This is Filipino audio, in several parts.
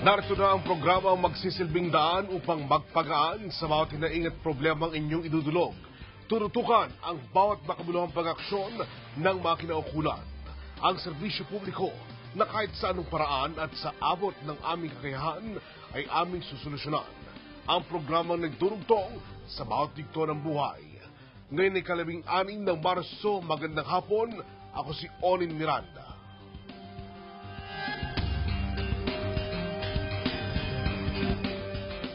Narito na ang programa magsisilbing daan upang magpagaan sa bawat hinaing at problemang inyong idudulog. Tututukan ang bawat makabuluhang pag-aksyon ng mga kinaukulan. Ang serbisyo publiko na kahit sa anong paraan at sa abot ng aming kakayahan ay aming susolusyonan. Ang programang nagdurugtong sa bawat dikto ng buhay. Ngayon ay 16 ng Marso, magandang hapon. Ako si Onin Miranda.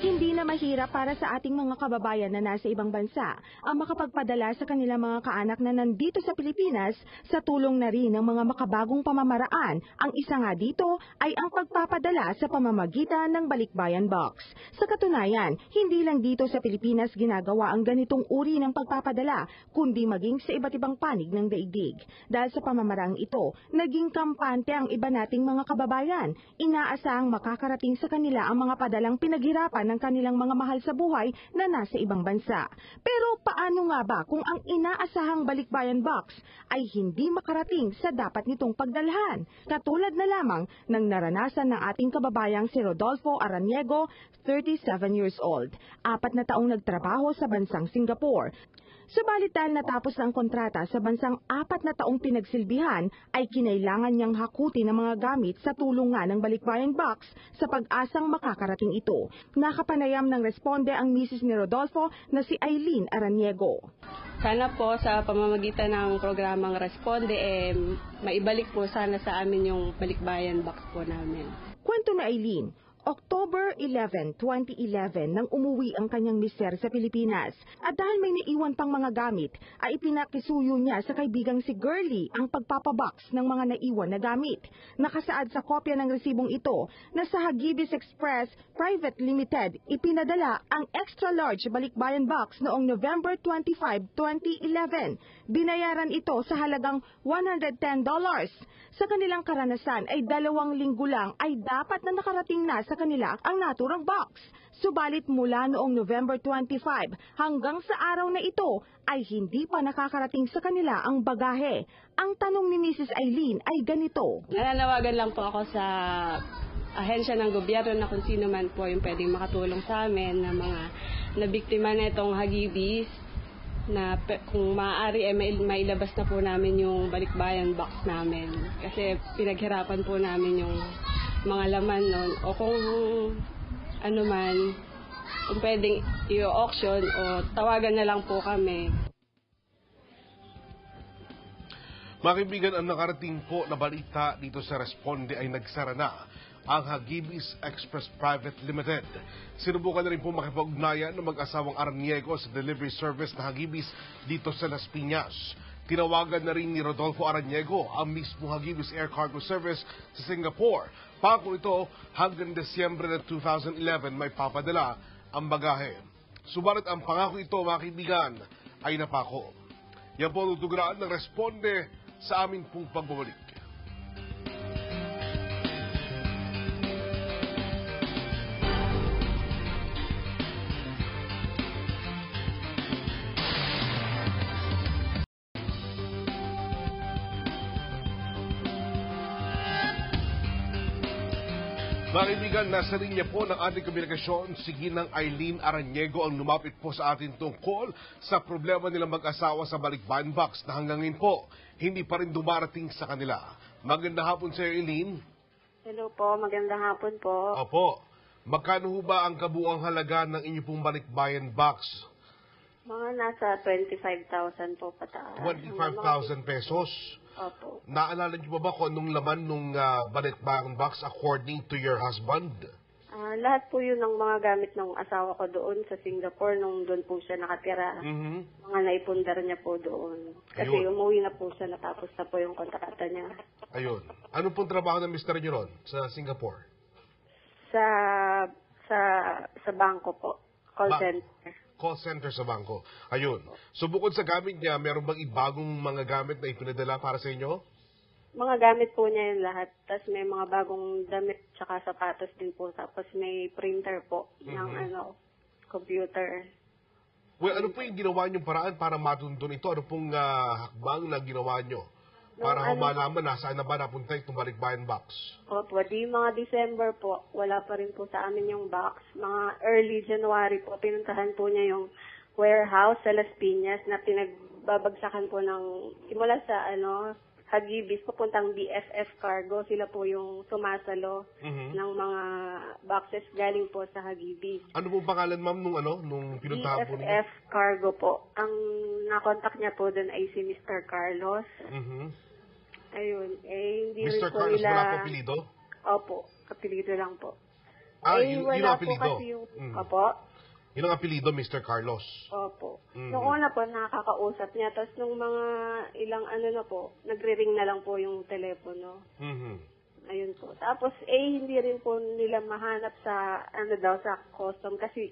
Hindi na mahirap para sa ating mga kababayan na nasa ibang bansa ang makapagpadala sa kanilang mga kaanak na nandito sa Pilipinas sa tulong na rin ng mga makabagong pamamaraan. Ang isa nga dito ay ang pagpapadala sa pamamagitan ng Balikbayan Box. Sa katunayan, hindi lang dito sa Pilipinas ginagawa ang ganitong uri ng pagpapadala, kundi maging sa iba't ibang panig ng daigdig. Dahil sa pamamaraang ito, naging kampante ang iba nating mga kababayan. Inaasahang makakarating sa kanila ang mga padalang pinaghirapan ng kanilang mga mahal sa buhay na nasa ibang bansa. Pero paano nga ba kung ang inaasahang Balikbayan Box ay hindi makarating sa dapat nitong pagdalhan? Katulad na lamang ng naranasan ng ating kababayang si Rodolfo Araniego, 37 years old. 4 na taong nagtrabaho sa bansang Singapore. Subalit dahil natapos ang kontrata sa bansang 4 na taong pinagsilbihan, ay kinailangan niyang hakutin ang mga gamit sa tulong nga ng Balikbayan Box sa pag-asang makakarating ito. Nakapanayam ng responde ang misis ni Rodolfo na si Aileen Araniego. Sana po sa pamamagitan ng programang Responde, maibalik po sana sa amin yung Balikbayan Box po namin. Kwento na Aileen, October 11, 2011 nang umuwi ang kanyang mister sa Pilipinas. At dahil may naiwan pang mga gamit, ay ipinakisuyo niya sa kaibigang si Girlie ang pagpapabox ng mga naiwan na gamit. Nakasaad sa kopya ng resibong ito na sa Hagibis Express Private Limited ipinadala ang extra large Balikbayan Box noong November 25, 2011. Binayaran ito sa halagang $110. Sa kanilang karanasan ay 2 linggo lang ay dapat na nakarating na sa kanila ang naturang box. Subalit mula noong November 25 hanggang sa araw na ito ay hindi pa nakakarating sa kanila ang bagahe. Ang tanong ni Mrs. Aileen ay ganito. Nananawagan lang po ako sa ahensya ng gobyerno na kung sino man po yung pwedeng makatulong sa amin na mga nabiktima na itong hagibis, na kung maaari mailabas na po namin yung Balikbayan Box namin. Kasi pinaghirapan po namin yung mga laman nun. O kung ano man, kung pwedeng i-auction o tawagan na lang po kami. Mga kaibigan, ang nakarating po na balita dito sa Responde ay nagsara na ang Hagibis Express Private Limited. Sinubukan na rin po makipag-ugnayan ng mag-asawang Araniego sa delivery service na Hagibis dito sa Las Piñas. Tinawagan na rin ni Rodolfo Araniego ang mismo Hagibis Air Cargo Service sa Singapore. Pangako ito, hanggang Desyembre ng 2011 may papadala ang bagahe. Subalit ang pangako ito, mga kaibigan, ay napako. Yan po tutugraan ng Responde sa aming pong pagbabalik. Mga kaibigan, nasa linya po ng ating komunikasyon, si Ginang Aileen Araniego ang lumapit po sa atin tungkol sa problema nilang mag-asawa sa Balikbayan Box na hanggang ngayon po, hindi pa rin dumarating sa kanila. Magandang hapon sa iyo, Aileen. Hello po, magandang hapon po. Opo. Magkano ho ba ang kabuang halaga ng inyong pong Balikbayan Box? Mga nasa 25,000 po pataas. 25,000 pesos? Opo. Naalala niyo ba kung anong laman nung Balikbayan Box according to your husband? Lahat po yun ng mga gamit ng asawa ko doon sa Singapore nung doon po siya nakatira. Mga naipundar niya po doon. Kasi umuwi na po siya, natapos na po yung kontrata niya. Ayun. Ano pong trabaho ng mister niyo ron sa Singapore? Sa bangko po. Call center. Call center sa bangko. Ayun. So bukod sa gamit niya, meron bang ibagong mga gamit na ipinadala para sa inyo? Mga gamit po niya yung lahat. Tapos may mga bagong damit tsaka sapatos din po. Tapos may printer po ng computer. Well, ano po yung ginawa niyong paraan para matundon ito? Ano pong hakbang na ginawa niyo Para malaman nasaan na ba napunta itong balikbayan box. Opo, di mga December po, wala pa rin po sa amin yung box. Mga early January po, pinuntahan po niya yung warehouse sa Las Piñas na pinagbabagsakan po ng, simula sa Hagibis, papuntang BFF Cargo. Sila po yung sumasalo ng mga boxes galing po sa Hagibis. Ano po pangalan, ma'am, nung pinuntahan po niya? BFF Cargo po. Ang nakontak niya po doon ay si Mr. Carlos. Ayun. Hindi Mr. rin po Carlos, nila... wala po apelido? Opo, apelido lang po. Yun ang wala apelido? po kasi yung... Opo. Yun ang apelido, Mr. Carlos? Opo. Noong una po, nakakausap niya. Tapos nung mga ilang na po, nagre-ring na lang po yung telepono. Ayun po. Tapos, hindi rin po nila mahanap sa, sa custom. Kasi,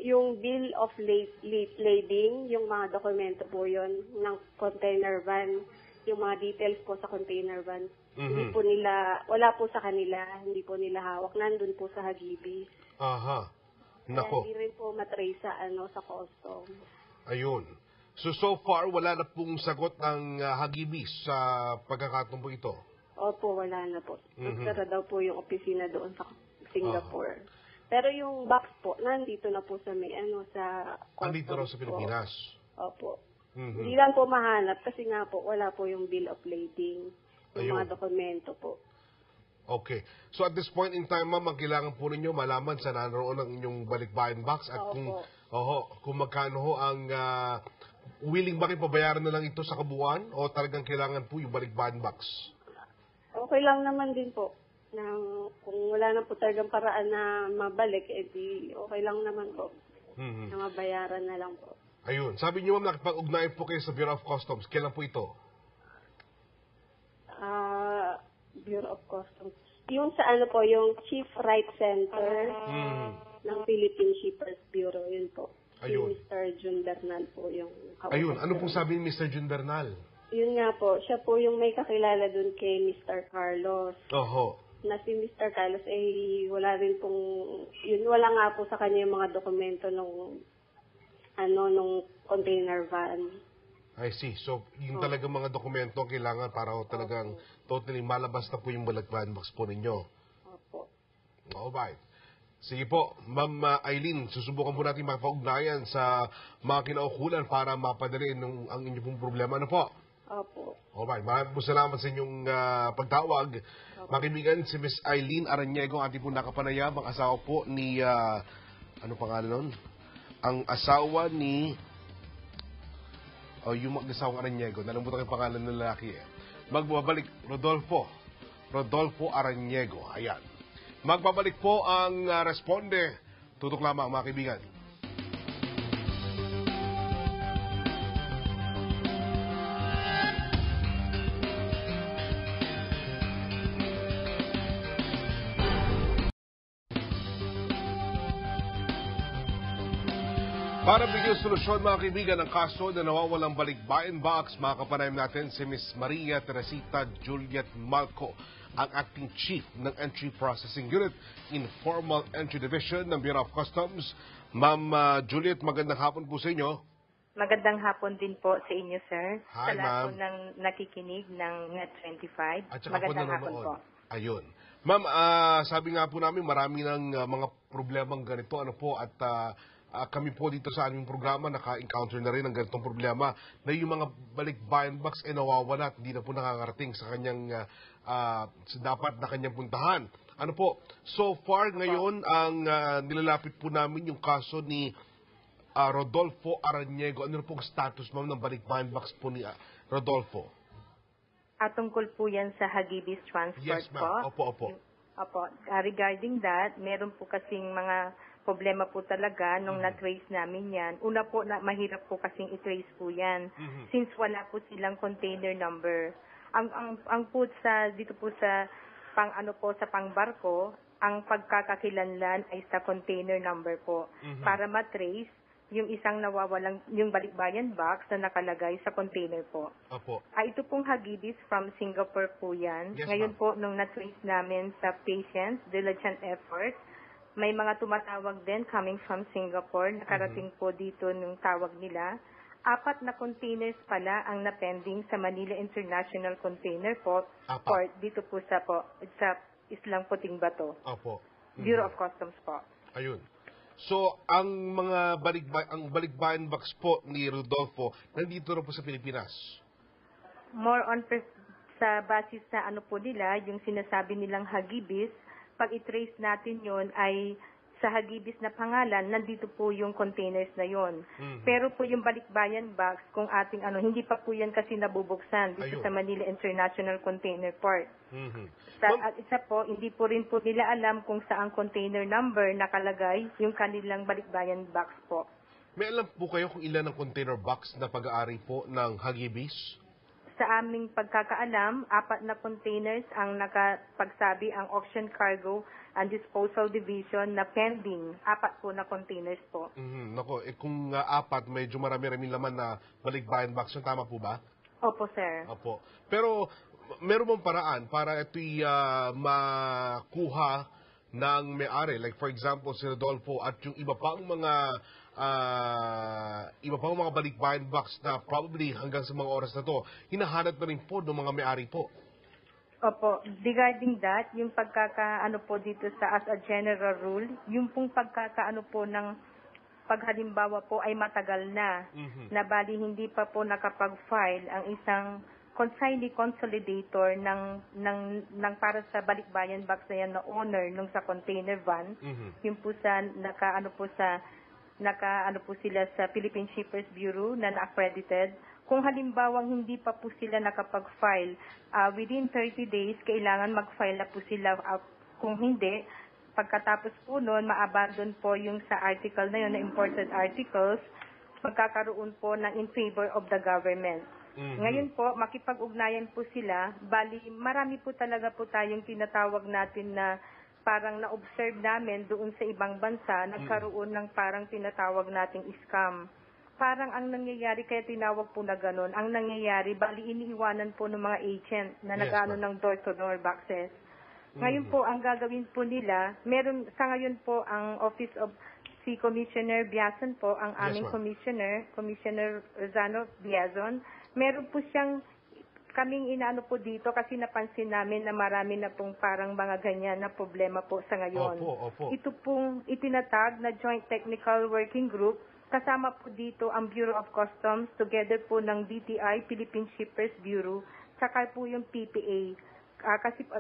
yung bill of lading, yung mga dokumento po yon ng container van, yung mga details po sa container van, hindi po nila, wala po sa kanila, hindi po nila hawak. Nandun po sa Hagibis. Aha. Nako. Hindi rin po matrace sa, sa custom. Ayun. So far, wala na pong sagot ng Hagibis sa pagkakataon po ito? Opo, wala na po. Nagsara daw po yung opisina doon sa Singapore. Pero yung box po, nandito na po sa sa custom. Andito raw sa Pilipinas? Opo. Hindi lang po mahanap kasi nga po, wala po yung bill of lading, yung mga dokumento po. Okay. So at this point in time, ma'am, ang kailangan po ninyo malaman sa naroon ng inyong balikbayan box at kung magkano ho ang willing ba kayo pabayaran na lang ito sa kabuuan o talagang kailangan po yung balikbayan box? Okay lang naman din po. Kung wala na po talagang paraan na mabalik, edi okay lang naman po. Na mabayaran na lang po. Ayun. Sabi niyo, ma'am, nakipag-ugnayan po kayo sa Bureau of Customs. Kailan po ito? Bureau of Customs. Yung sa yung Chief Right Center ng Philippine Shippers Bureau, yun po. Ayun. Si Mr. Jun Bernal po yung kausap. Ayun. Ano pong sabi ni Mr. Jun Bernal? Yun nga po. Siya po yung may kakilala dun kay Mr. Carlos. Oho. Na si Mr. Carlos wala rin pong, wala nga po sa kanya yung mga dokumento nung container van. I see. So, yung talagang mga dokumento kailangan para talagang totally malabas na po yung balikbayan box po ninyo. Opo. Alright. Sige po, Ma'am Eileen, susubukan po natin makapag-ugnayan sa mga kinaukulan para mapadali ang inyong pong problema. Ano po? Opo. Alright. Maraming po salamat sa inyong pagtawag. Mga kaibigan, si Miss Eileen Aranyego, ating po nakapanayam, ang asawa po ni, ano pangalan nun? Ang asawa ni... yung mag-asawang Aranyego. Nalimutan ko yung pangalan ng lalaki Magbabalik, Rodolfo Aranyego. Ayan. Magbabalik po ang responde. Tutok lamang, mga kaibigan. Para bigyan solusyon, mga kaibigan, ang kaso na nawawalang balikbayan box, makapanayam natin si Miss Maria Teresita Juliet Malco, ang Acting Chief ng Entry Processing Unit, Informal Entry Division ng Bureau of Customs. Ma'am Juliet, magandang hapon po sa inyo. Magandang hapon din po sa inyo, sir. Hi, sa lahat ma'am. po ng nakikinig ng Net25. At saka Magandang po hapon po. Ayun. Ma'am, sabi nga po namin, marami ng mga problemang ganito. Ano po, at kami po dito sa aming programa naka-encounter na rin ng ganitong problema na yung mga balikbayan box nawawala at hindi na po nakakarating sa kanyang dapat na kanyang puntahan. Ano po, so far ngayon ang nilalapit po namin yung kaso ni Rodolfo Aranyego. Ano pong status, ma'am, ng balikbayan box po ni Rodolfo? Tungkol po yan sa Hagibis Transport Yes, ma'am. po. Opo. Opo. Regarding that, meron po kasing mga problema po talaga nung na-trace namin yan. Una po, mahirap po kasing i-trace po yan since wala po silang container number. Ang po dito po sa sa pangbarko, ang pagkakakilanlan ay sa container number po para ma-trace yung isang nawawalang, yung balikbayan box na nakalagay sa container po. Opo. Ito pong Hagibis from Singapore po yan. Yes, Ngayon po, nung na-trace namin sa patience, diligent effort, may mga tumatawag din coming from Singapore. Nakarating po dito nung tawag nila. 4 na containers pala ang napending sa Manila International Container Port dito po sa Islang Puting Bato. Opo. Bureau of Customs po. Ayun. So, ang mga balikbayan box po ni Rodolfo, nandito na po sa Pilipinas? More on sa basis sa ano po nila, yung sinasabi nilang hagibis, pag i-trace natin yon ay sa hagibis na pangalan, nandito po yung containers na yon. Pero po yung balikbayan box, kung ating hindi pa po yan kasi nabubuksan dito sa Manila International Container Port. At isa po, hindi po rin po nila alam kung saang container number nakalagay yung kanilang balikbayan box po. May alam po kayo kung ilan ang container box na pag-aari po ng hagibis? Sa aming pagkakaalam, 4 na containers ang nakapagsabi ang Auction Cargo and Disposal Division na pending. 4 po na containers po. Nako, kung 4, medyo marami-rami laman na balikbayan box. Yung tama po ba? Opo, sir. Opo. Pero meron bang paraan para ito'y makuha ng may-ari? Like for example, si Rodolfo at yung iba pang mga balikbayan box na probably hanggang sa mga oras na to, hinahanap na rin po ng mga may-ari po. Opo. Regarding that, yung pagkakaano po dito sa as a general rule, yung pong pagkakaano po ng paghalimbawa po ay matagal na, na bali hindi pa po nakapag-file ang isang consignee consolidator ng para sa balikbayan box na yan na owner nung sa container van, yung po sa nakaano po sila sa Philippine Shippers Bureau na na-accredited. Kung halimbawang hindi pa po sila nakapag-file, within 30 days, kailangan mag-file na po sila. Kung hindi, pagkatapos po noon, ma-abandon po yung sa article na yun, na imported articles, magkakaroon po ng in favor of the government. Ngayon po, makipag-ugnayan po sila. Bali, marami po talaga po tayong tinatawag natin na parang na-observe namin doon sa ibang bansa, nagkaroon ng parang tinatawag nating scam. Parang ang nangyayari, kaya tinawag po na gano'n, ang nangyayari, bali iniiwanan po ng mga agent na nag-ano ng door-to-door boxes. Ngayon po, ang gagawin po nila, sa ngayon po, ang Office of si Commissioner Biazon po, ang aming Commissioner Rosano Biazon, meron po siyang kaming inaano po dito kasi napansin namin na marami na pong parang mga ganyan na problema po sa ngayon. Opo. Ito pong itinatag na Joint Technical Working Group. Kasama po dito ang Bureau of Customs together po ng DTI, Philippine Shippers Bureau, saka po yung PPA,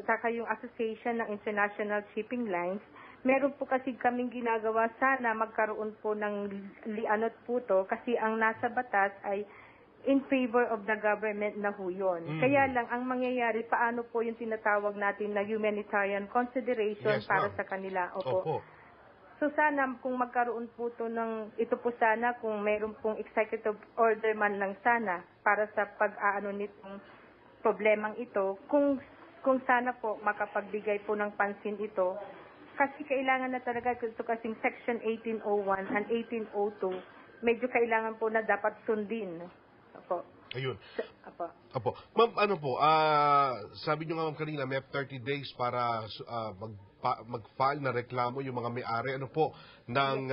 saka yung Association ng International Shipping Lines. Meron po kasi kaming ginagawa, sana magkaroon po ng lianot po to kasi ang nasa batas ay in favor of the government na ho yun. Kaya lang, ang mangyayari, paano po yung tinatawag natin na humanitarian consideration para sa kanila. Opo. So sana kung magkaroon po ito po sana kung mayroon pong executive order man lang sana para sa pag-aano nitong problemang ito, kung sana po makapagbigay po ng pansin ito, kasi kailangan na talaga ito kasing Section 1801 and 1802, medyo kailangan po na dapat sundin. Opo. Ayun. Opo. Ma'am, sabi nyo nga ma'am kanina, may 30 days para mag-file na reklamo yung mga may-ari. Ano po ng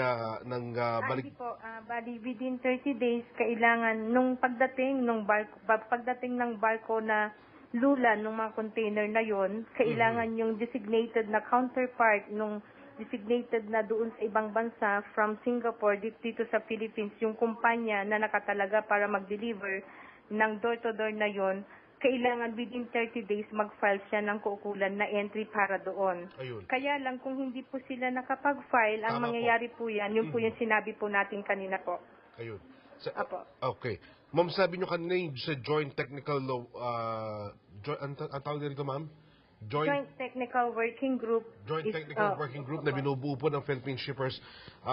balik? Hindi po, bali within 30 days kailangan nung pagdating ng barko na lula ng mga container na yon, kailangan yung designated na counterpart nung designated na doon sa ibang bansa from Singapore dito sa Philippines, yung kumpanya na nakatalaga para mag-deliver ng door-to-door na yon, kailangan within 30 days mag-file siya ng kaukulan na entry para doon. Ayun. Kaya lang kung hindi po sila nakapag-file, ang mangyayari po yan, yun po yung sinabi po natin kanina po. Ayun. Apo. Okay. Ma'am, sabi nyo kanina yung sa Joint Technical Law, ang tawag dito ma'am? Joint Technical Working Group. Joint Technical Working Group na binubuo po ng Philippine Shippers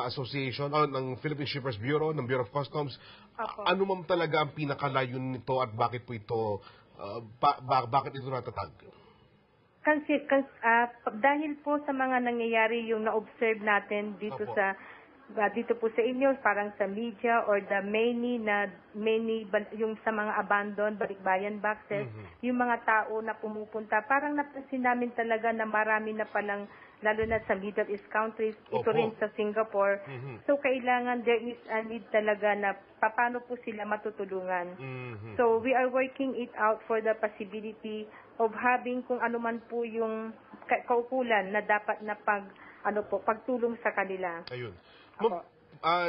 Association, ng Philippine Shippers Bureau, ng Bureau of Customs. Ano ma'am talaga ang pinakalayunin nito at bakit po ito, bakit ito natatag? Dahil po sa mga nangyayari yung na-observe natin dito sa dito po sa inyo, parang sa media or the many yung sa mga abandoned balikbayan boxes, yung mga tao na pumupunta, parang napansin namin talaga na marami na palang, lalo na sa Middle East countries, ito Opo. rin sa Singapore. So kailangan there is a need talaga na paano po sila matutulungan. So we are working it out for the possibility of having kung ano man po yung kaukulan na dapat na pagtulong sa kanila. Ayun.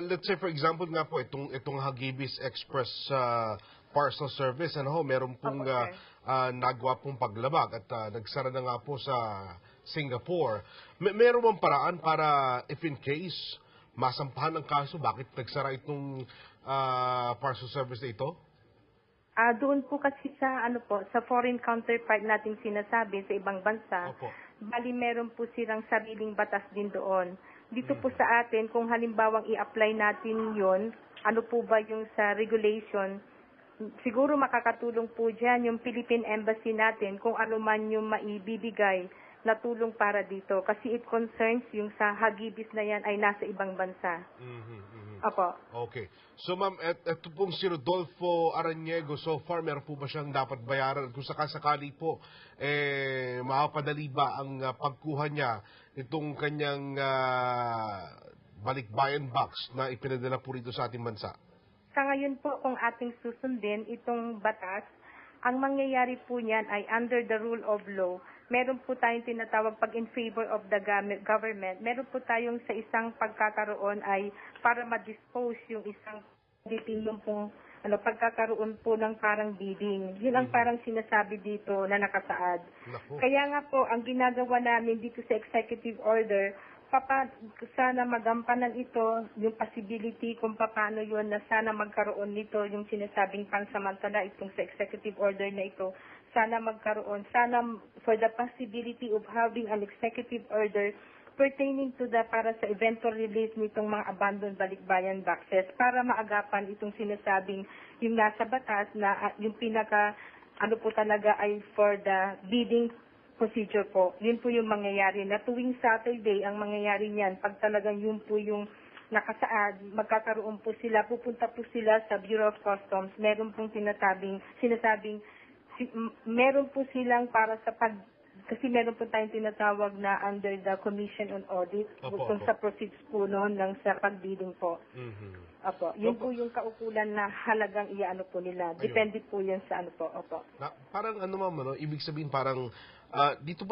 Let's say for example nga po itong Hagibis Express parcel service, meron pong nagawa pong paglabag at nagsara na nga po sa Singapore. Meron bang paraan para if in case masampahan ng kaso, bakit nagsara itong parcel service na ito? Doon po kasi sa sa foreign counterpart nating sinasabi sa ibang bansa, bali meron po silang sariling batas din doon. Dito po sa atin, kung halimbawang i-apply natin yon, ano po ba yung sa regulation, siguro makakatulong po dyan yung Philippine Embassy natin kung ano man yung maibibigay na tulong para dito. Kasi it concerns yung sa Hagibis na yan ay nasa ibang bansa. Opo. Okay. So ma'am, ito pong si Rodolfo Araniego, so far meron po ba siyang dapat bayaran? Kung sakasakali po, mapapadali ba ang pagkuha niya itong kanyang balikbayan box na ipinadala po rito sa ating bansa? Sa ngayon po, kung ating susundin itong batas, ang mangyayari po niyan ay under the rule of law. Meron po tayong tinatawag pag in favor of the government. Meron po tayong sa isang pagkakaroon ay para ma-dispose yung isang yung pong pagkakaroon po ng parang bidding. Yun ang parang sinasabi dito na nakasaad. Kaya nga po, ang ginagawa namin dito sa executive order, sana magampanan ito, yung possibility kung paano yun na sana magkaroon nito, yung sinasabing pansamantala itong sa executive order na ito, sana magkaroon, sana for the possibility of having an executive order pertaining to the para sa eventual release nitong mga abandoned balikbayan boxes para maagapan itong sinasabing yung nasa batas na yung pinaka po talaga ay for the bidding procedure po. Yun po yung mangyayari na tuwing Saturday ang mangyayari niyan pag talagang yun po yung nakasaad, magkakaroon po sila, pupunta po sila sa Bureau of Customs, meron pong sinasabing meron po silang para sa kasi meron po tayong tinatawag na under the Commission on Audit kung sa proceeds po noon ng sa pagbidding po. Yun po yung kaukulan na halagang iyaano po nila. Depende po yun sa Parang ibig sabihin parang dito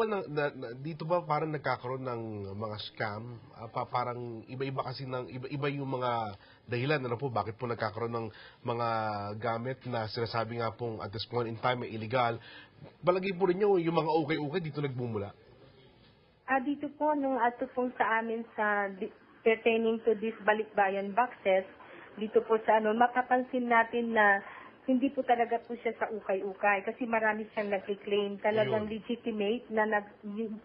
ba parang nagkakaroon ng mga scam? Parang iba-iba kasi iba yung mga dahilan po bakit po nagkakaroon ng mga gamit na sinasabi nga pong at this point in time ay illegal. Balagay po rin yung mga okay dito nagbumula. Dito po nung ato pong sa amin sa pertaining to this balikbayan boxes, dito po sa makapansin natin na hindi po talaga po siya sa ukay-ukay kasi marami siyang nag-claim talagang legitimate na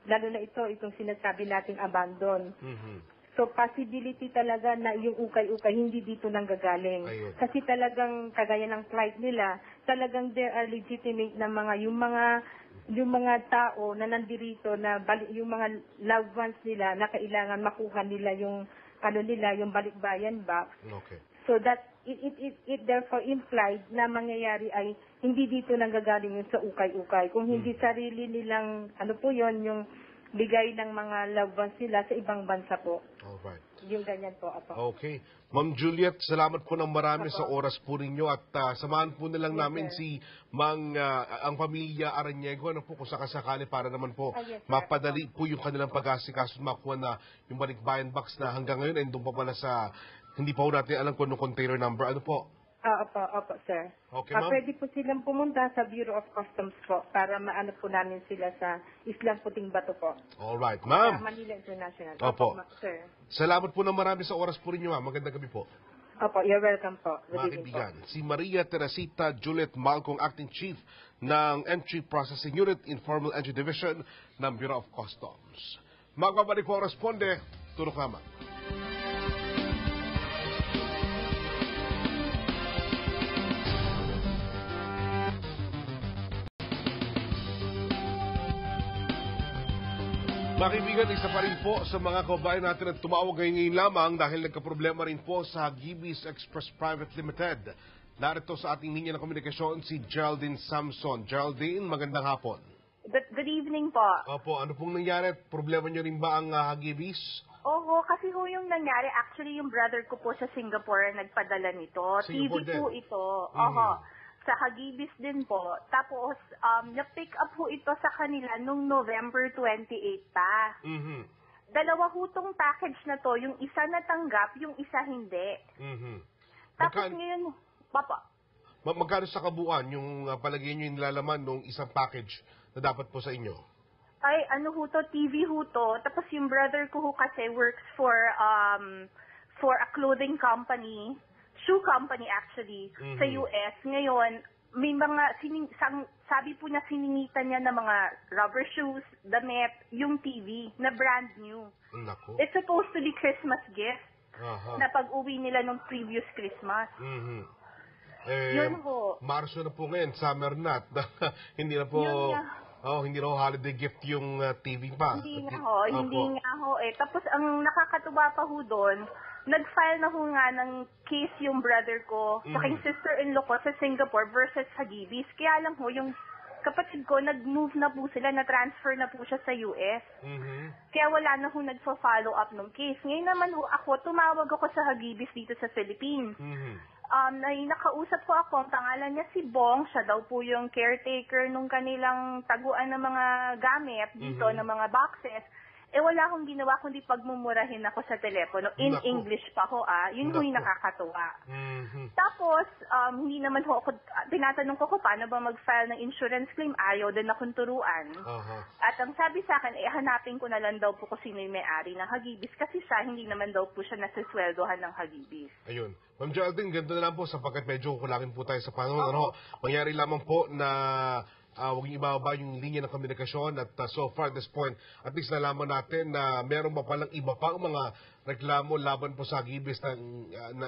lalo na itong sinasabi nating abandon. So possibility talaga na yung ukay-ukay hindi dito nanggagaling. Kasi talagang kagaya ng flight nila, talagang there are legitimate na yung mga tao na nandirito na yung mga loved ones nila na kailangan makuha nila yung yung balikbayan box. So that it therefore implied na mangyayari ay hindi dito nanggagaling yung sa ukay-ukay. Kung hindi sarili nilang yung bigay ng mga loved ones nila sa ibang bansa po. Alright. Yung ganyan po, Okay. Ma'am Juliet, salamat po ng marami sa oras po ninyo at samahan po nilang namin si ang pamilya Araniego kung sakasakali para naman po mapadali po yung kanilang pag-asikaso makuha na yung balikbayan box na hanggang ngayon ay doon pa pala sa hindi pa po natin alam kung anong container number. Ano po? Opo, sir. Okay, ma'am. Pwede po silang pumunta sa Bureau of Customs po para maano po namin sila sa Islang Puting Bato po. Alright, ma'am. Manila International. Opo. Sir. Salamat po ng marami sa oras po ninyo, ma'am. Magandang gabi po. Opo, you're welcome po. Mga kaibigan, si Maria Teresita Juliet Malcong, Acting Chief ng Entry Processing Unit, Informal Entry Division ng Bureau of Customs. Magbabalik po ang responde, tulok naman. Mga kaibigan, isa pa rin po sa mga kababayan natin at tumawag ngayon lamang dahil nagkaproblema rin po sa Hagibis Express Private Limited. Narito sa ating linya ng komunikasyon si Geraldine Samson. Geraldine, magandang hapon. Good evening po. Opo, ano pong nangyari? Problema nyo rin ba ang Hagibis? Oo, kasi ho yung nangyari, actually yung brother ko po sa Singapore nagpadala nito. Singapore TV po din? ito. Oho. Sa Hagibis din po. Tapos, na-pick up ho ito sa kanila nung November 28 pa. Dalawa ho tong package na to. Yung isa natanggap, yung isa hindi. Tapos ngayon, papa. Magkano sa kabuuan yung palagay nyo yung nilalaman nung isang package na dapat po sa inyo? Ay, ano ho to, TV ho to. Tapos yung brother ko ho kasi works for a clothing company, shoe company actually, sa US. Ngayon, may mga, sabi po niya, siningitan niya ng mga rubber shoes, damit, yung TV na brand new. Naku. It's supposed to be Christmas gift na pag-uwi nila nung previous Christmas. Yun ho. Marso na po ngayon, summer na. Hindi na po... hindi na holiday gift yung TV pa. Hindi nga ho eh. Tapos ang nakakatuwa pa ho doon, nag-file na ho nga ng case yung brother ko sa yung sister-in-law ko sa Singapore versus Hagibis. Kaya lang ho, yung kapatid ko, nag-move na po sila, na-transfer na po siya sa US. Kaya wala na ho nagpa-follow up ng case. Ngayon naman ho ako, tumawag ako sa Hagibis dito sa Philippines. Nakausap ko ako, ang pangalan niya si Bong, siya daw po yung caretaker nung kanilang taguan ng mga gamit dito, ng mga boxes. Wala akong ginawa kundi pagmumurahin ako sa telepono. In English pa ho, Yun ho yung nakakatuwa. Tapos, hindi naman ho ako, tinatanong ko paano ba mag-file ng insurance claim, ayaw din akong turuan. At ang sabi sa akin, hanapin ko na lang daw po kung sino yung may-ari ng Hagibis kasi siya, hindi naman daw po siya nasisweldohan ng Hagibis. Ayun. Ma'am Geraldine, ganito na lang po sapagkat medyo kulangin po tayo sa panahon. Mangyari lamang po na huwag niyo ibababa yung linya ng komunikasyon at so far at this point, at least nalaman natin na meron pa palang iba pang mga reklamo laban po sa Hagibis na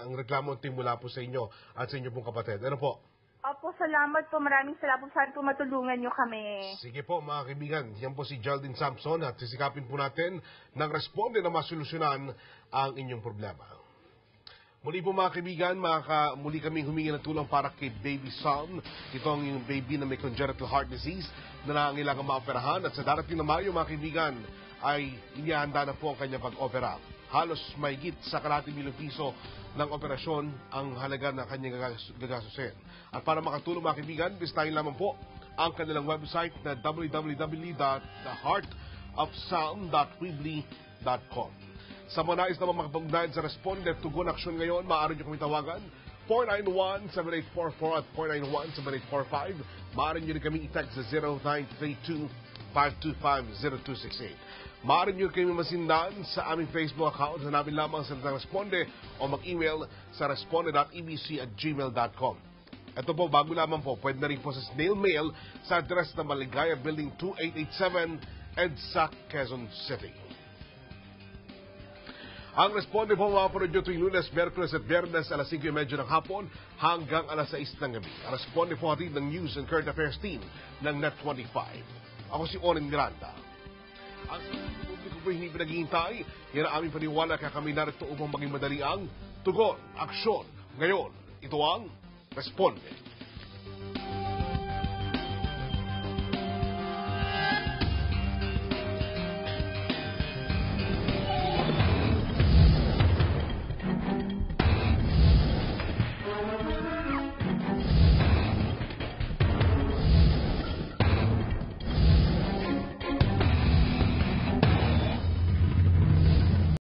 ang reklamo ito mula po sa inyo at sa inyo pong kapatid. Ano po? Opo, salamat po. Maraming salamat. Saan po matulungan niyo kami? Sige po mga kaibigan, yan po si Geraldine Samson at sisikapin po natin ng responde na masolusyonan ang inyong problema. Muli po mga kaibigan, muli kaming humingi ng tulong para kay Baby Sam. Ito ang yung baby na may congenital heart disease na nangangailangan maoperahan at sa darating na Mayo mga kaibigan ay inihanda na po ang kanyang pag-opera. Halos mahigit sa ₱100,000 ng operasyon ang halaga na kanyang gagasusin. At para makatulong mga kaibigan, bisitahin lamang po ang kanilang website na www.theheartofsound.weebly.com. Sa mga nais naman makapag-ugnayan sa Responde Tugon Aksyon ngayon, maaari nyo kami tawagan 491-7844 at 491-7845. Maaari nyo rin kami i-text sa 0932-525-0268. Maaari nyo kami masindan sa aming Facebook account. Hanapin lamang sa Salitang Responde o mag-email sa responde.ebc@gmail.com. Ito po, bago lamang po, pwede na rin po sa snail mail sa address na Maligaya Building 2887, EDSA, Quezon City. Ang Responde po mapapanood nyo tuwing Lunes, Miyerkules at Biyernes alas 5:30 ng hapon hanggang alas 6 ng gabi. Ang Responde po hatid ng News and Current Affairs team ng Net25. Ako si Oren Miranda. Ang publiko po hindi pinaghihintay, yan ang aming paniwala kaya kami narito upang maging madali ang tugon, aksyon. Ngayon, ito ang Responde.